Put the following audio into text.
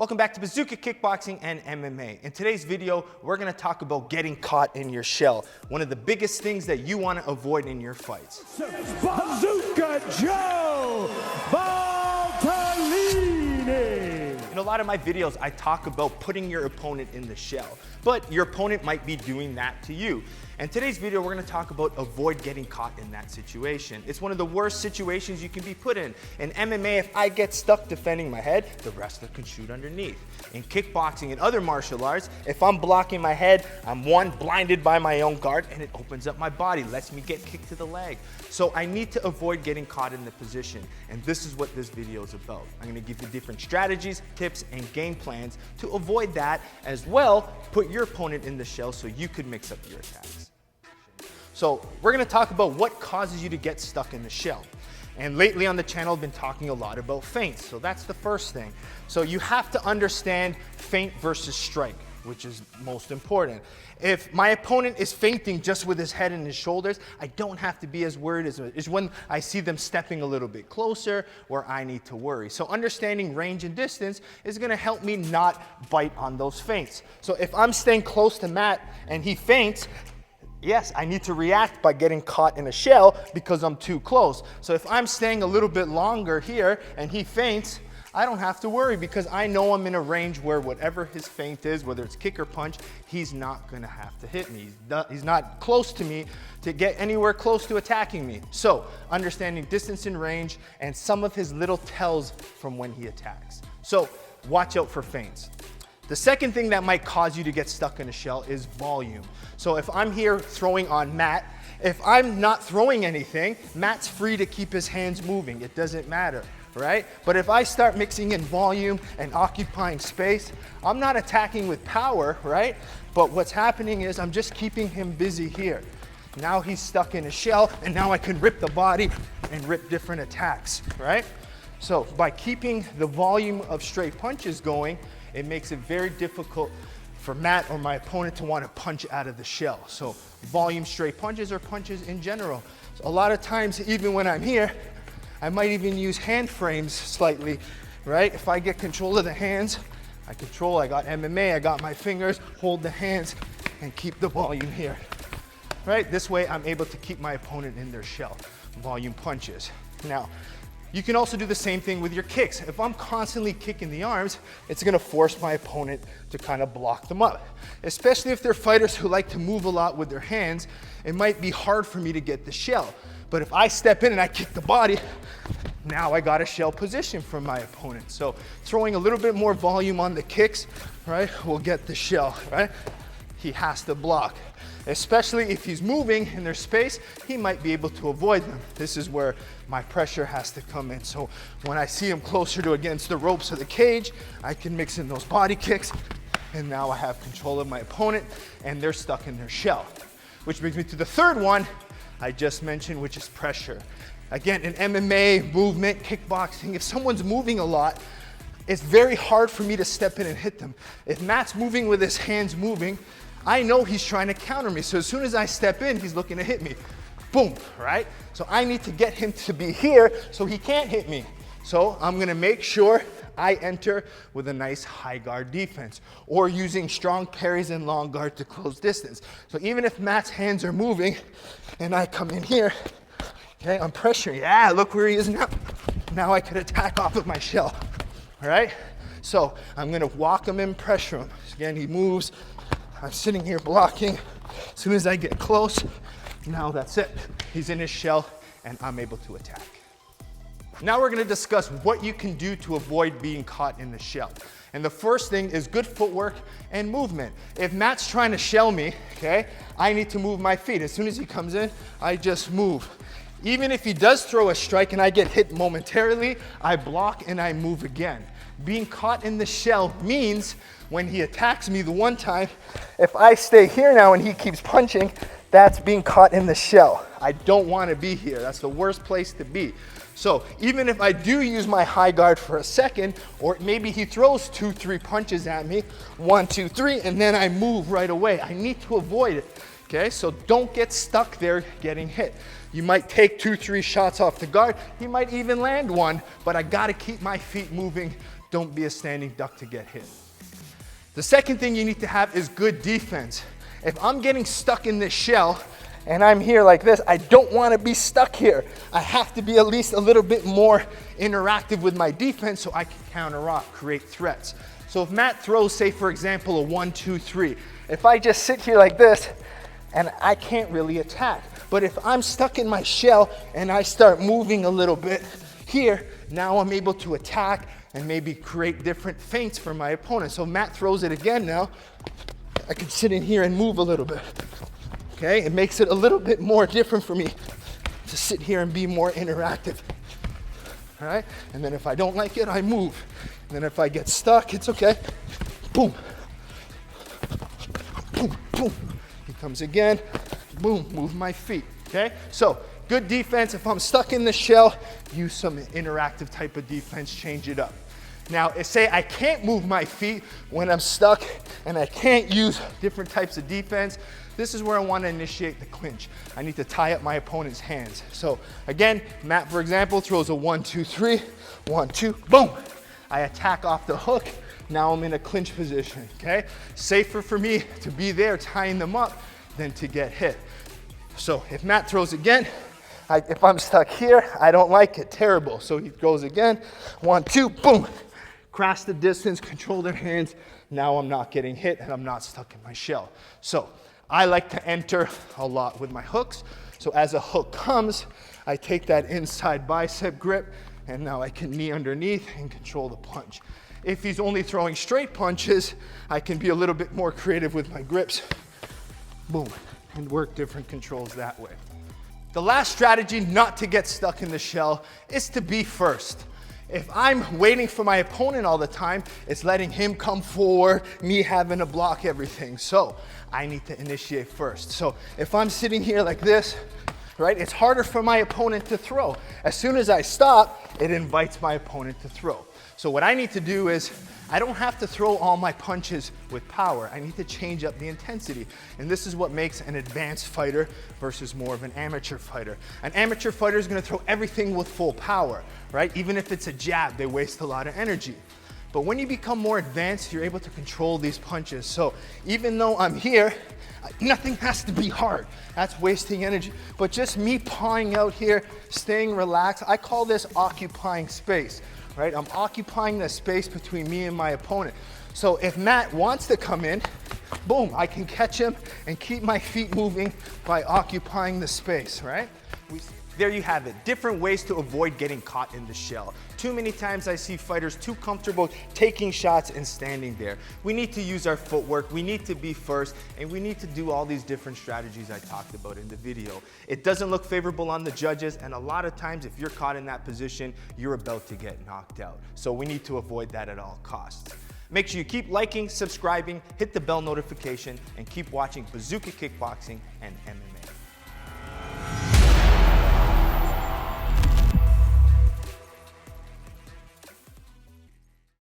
Welcome back to Bazooka Kickboxing and MMA. In today's video, we're gonna talk about getting caught in your shell. One of the biggest things that you wanna avoid in your fights. Bazooka Joe Valtellini. In a lot of my videos, I talk about putting your opponent in the shell, but your opponent might be doing that to you. In today's video, we're gonna talk about avoid getting caught in that situation. It's one of the worst situations you can be put in. In MMA, if I get stuck defending my head, the wrestler can shoot underneath. In kickboxing and other martial arts, if I'm blocking my head, I'm blinded by my own guard, and it opens up my body, lets me get kicked to the leg. So I need to avoid getting caught in the position, and this is what this video is about. I'm gonna give you different strategies, tips, and game plans to avoid that, as well put your opponent in the shell so you could mix up your attacks. So we're gonna talk about what causes you to get stuck in the shell. And lately on the channel, I've been talking a lot about feints. So that's the first thing. So you have to understand feint versus strike, which is most important. If my opponent is feinting just with his head and his shoulders, I don't have to be as worried as it's when I see them stepping a little bit closer where I need to worry. So understanding range and distance is gonna help me not bite on those feints. So if I'm staying close to Matt and he feints, yes, I need to react by getting caught in a shell because I'm too close. So if I'm staying a little bit longer here and he feints, I don't have to worry because I know I'm in a range where whatever his feint is, whether it's kick or punch, he's not gonna have to hit me. He's not close to me to get anywhere close to attacking me. So understanding distance and range and some of his little tells from when he attacks. So watch out for feints. The second thing that might cause you to get stuck in a shell is volume. So if I'm here throwing on Matt, if I'm not throwing anything, Matt's free to keep his hands moving. It doesn't matter, right? But if I start mixing in volume and occupying space, I'm not attacking with power, right? But what's happening is I'm just keeping him busy here. Now he's stuck in a shell, and now I can rip the body and rip different attacks, right? So by keeping the volume of straight punches going, it makes it very difficult for Matt or my opponent to want to punch out of the shell. So volume straight punches or punches in general. So a lot of times, even when I'm here, I might even use hand frames slightly, right? If I get control of the hands, I got MMA, I got my fingers, hold the hands and keep the volume here, right? This way I'm able to keep my opponent in their shell. Volume punches. Now, you can also do the same thing with your kicks. If I'm constantly kicking the arms, it's gonna force my opponent to kind of block them up. Especially if they're fighters who like to move a lot with their hands, it might be hard for me to get the shell. But if I step in and I kick the body, now I got a shell position from my opponent. So throwing a little bit more volume on the kicks, right, will get the shell, right? He has to block. Especially if he's moving in their space, he might be able to avoid them. This is where my pressure has to come in. So when I see him closer to against the ropes of the cage, I can mix in those body kicks, and now I have control of my opponent, and they're stuck in their shell. Which brings me to the third one I just mentioned, which is pressure. Again, in MMA, movement, kickboxing, if someone's moving a lot, it's very hard for me to step in and hit them. If Matt's moving with his hands moving, I know he's trying to counter me. So as soon as I step in, he's looking to hit me. Boom, right? So I need to get him to be here so he can't hit me. So I'm gonna make sure I enter with a nice high guard defense or using strong parries and long guard to close distance. So even if Matt's hands are moving and I come in here, okay, I'm pressuring. Yeah, look where he is now. Now I could attack off of my shell, all right? So I'm gonna walk him in, pressure him. Again, he moves. I'm sitting here blocking. As soon as I get close, now that's it. He's in his shell and I'm able to attack. Now we're gonna discuss what you can do to avoid being caught in the shell. And the first thing is good footwork and movement. If Matt's trying to shell me, okay, I need to move my feet. As soon as he comes in, I just move. Even if he does throw a strike and I get hit momentarily, I block and I move again. Being caught in the shell means when he attacks me the one time, if I stay here now and he keeps punching, that's being caught in the shell. I don't want to be here. That's the worst place to be. So even if I do use my high guard for a second, or maybe he throws 2-3 punches at me, 1, 2, 3, and then I move right away. I need to avoid it. Okay, so don't get stuck there getting hit. You might take 2-3 shots off the guard. He might even land one, but I gotta keep my feet moving Don't be a standing duck to get hit. The second thing you need to have is good defense. If I'm getting stuck in this shell and I'm here like this, I don't want to be stuck here. I have to be at least a little bit more interactive with my defense so I can counter off, create threats. So if Matt throws, say for example, a 1, 2, 3, if I just sit here like this and I can't really attack. But if I'm stuck in my shell and I start moving a little bit here, now I'm able to attack and maybe create different feints for my opponent. So Matt throws it again now. I can sit in here and move a little bit. Okay, it makes it a little bit more different for me to sit here and be more interactive. All right, and then if I don't like it, I move. And then if I get stuck, it's okay. Boom. Boom, boom. He comes again. Boom, move my feet. Okay, so good defense. If I'm stuck in the shell, use some interactive type of defense, change it up. Now, say I can't move my feet when I'm stuck and I can't use different types of defense, this is where I want to initiate the clinch. I need to tie up my opponent's hands. So again, Matt, for example, throws a 1, 2, 3, 1, 2, boom. I attack off the hook. Now I'm in a clinch position, okay? Safer for me to be there tying them up than to get hit. So if Matt throws again, if I'm stuck here, I don't like it, terrible. So he goes again, 1, 2, boom. Cross the distance, control their hands. Now I'm not getting hit and I'm not stuck in my shell. So I like to enter a lot with my hooks. So as a hook comes, I take that inside bicep grip and now I can knee underneath and control the punch. If he's only throwing straight punches, I can be a little bit more creative with my grips. Boom, and work different controls that way. The last strategy not to get stuck in the shell is to be first. If I'm waiting for my opponent all the time, it's letting him come forward, me having to block everything. So I need to initiate first. So if I'm sitting here like this, right, it's harder for my opponent to throw. As soon as I stop, it invites my opponent to throw. So what I need to do is, I don't have to throw all my punches with power. I need to change up the intensity. And this is what makes an advanced fighter versus more of an amateur fighter. An amateur fighter is gonna throw everything with full power, right? Even if it's a jab, they waste a lot of energy. But when you become more advanced, you're able to control these punches. So even though I'm here, nothing has to be hard. That's wasting energy. But just me pawing out here, staying relaxed, I call this occupying space. Right? I'm occupying the space between me and my opponent. So if Matt wants to come in, boom, I can catch him and keep my feet moving by occupying the space, right? There you have it, different ways to avoid getting caught in the shell. Too many times I see fighters too comfortable taking shots and standing there. We need to use our footwork, we need to be first, and we need to do all these different strategies I talked about in the video. It doesn't look favorable on the judges, and a lot of times if you're caught in that position, you're about to get knocked out. So we need to avoid that at all costs. Make sure you keep liking, subscribing, hit the bell notification, and keep watching Bazooka Kickboxing and MMA.